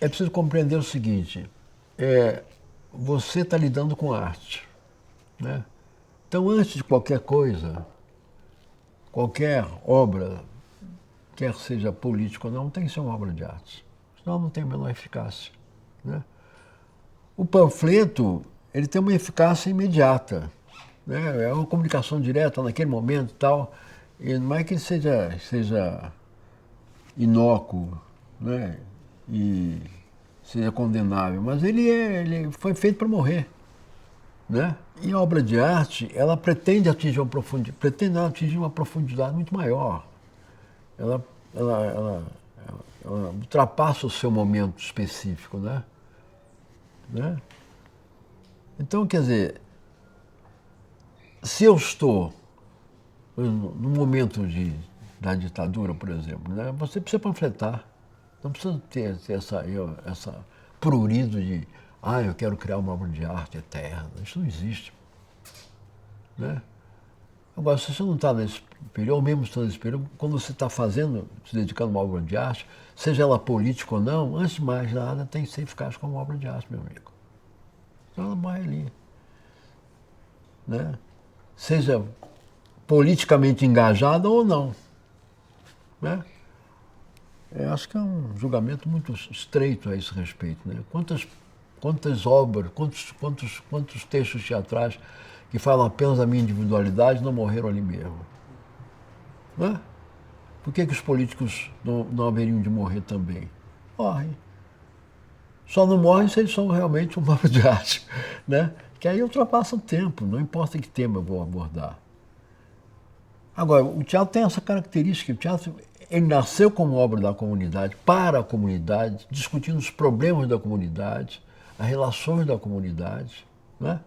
é preciso compreender o seguinte, você está lidando com arte, né? Então, antes de qualquer coisa, qualquer obra, quer seja política ou não, tem que ser uma obra de arte. Senão não tem a menor eficácia, né? O panfleto, ele tem uma eficácia imediata, né? É uma comunicação direta naquele momento e tal, e não é que ele seja inócuo, né? E seja condenável, mas ele foi feito para morrer, né? E a obra de arte, ela pretende atingir uma profundidade muito maior. Ela, ela, ela, ela ultrapassa o seu momento específico, né? Então, quer dizer, se eu estou no momento da ditadura, por exemplo, né, você precisa panfletar. Não precisa ter essa prurido de eu quero criar uma obra de arte eterna. Isso não existe, né? Agora, se você não está nesse período, ou mesmo estando nesse período, quando você está fazendo, se dedicando a uma obra de arte, seja ela política ou não, antes de mais nada, tem que ser eficaz como obra de arte, meu amigo. Então ela morre ali, né? Seja politicamente engajada ou não, né? Eu acho que é um julgamento muito estreito a esse respeito, né? Quantas obras, quantos textos teatrais que falam apenas da minha individualidade não morreram ali mesmo, né? Por que os políticos não haveriam de morrer também? Morrem. Só não morrem se eles são realmente uma obra de arte, né? Que aí ultrapassa o tempo, não importa que tema eu vou abordar. Agora, o teatro tem essa característica, o teatro ele nasceu como obra da comunidade, para a comunidade, discutindo os problemas da comunidade, as relações da comunidade, né?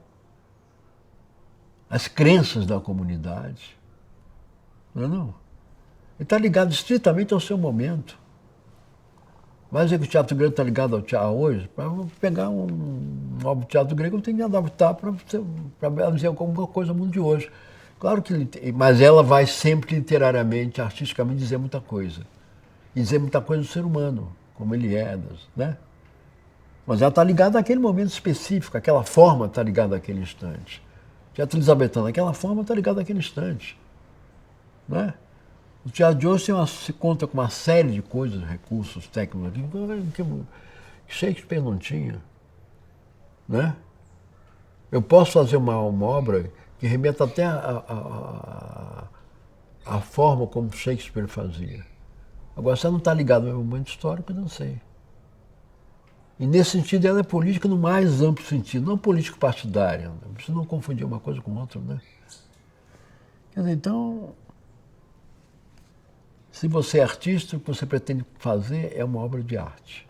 As crenças da comunidade. Não é não? Ele está ligado estritamente ao seu momento. Vai dizer que o teatro grego está ligado ao teatro hoje? Para pegar uma obra de teatro grego, eu tenho que adaptar para dizer alguma coisa no mundo de hoje. Claro que, mas ela vai sempre literariamente, artisticamente dizer muita coisa. E dizer muita coisa do ser humano, como ele é, né? Mas ela está ligada àquele momento específico, aquela forma está ligada àquele instante. Teatro elizabetano, aquela forma está ligada àquele instante, né? O teatro de hoje se conta com uma série de coisas, recursos técnicos que Shakespeare não tinha, né? Eu posso fazer uma obra que remeta até a forma como Shakespeare fazia. Agora, se ela não está ligada ao meu momento histórico, eu não sei. E nesse sentido, ela é política no mais amplo sentido, não político partidária. Não precisa não confundir uma coisa com outra, né? Quer dizer, então, se você é artista, o que você pretende fazer é uma obra de arte.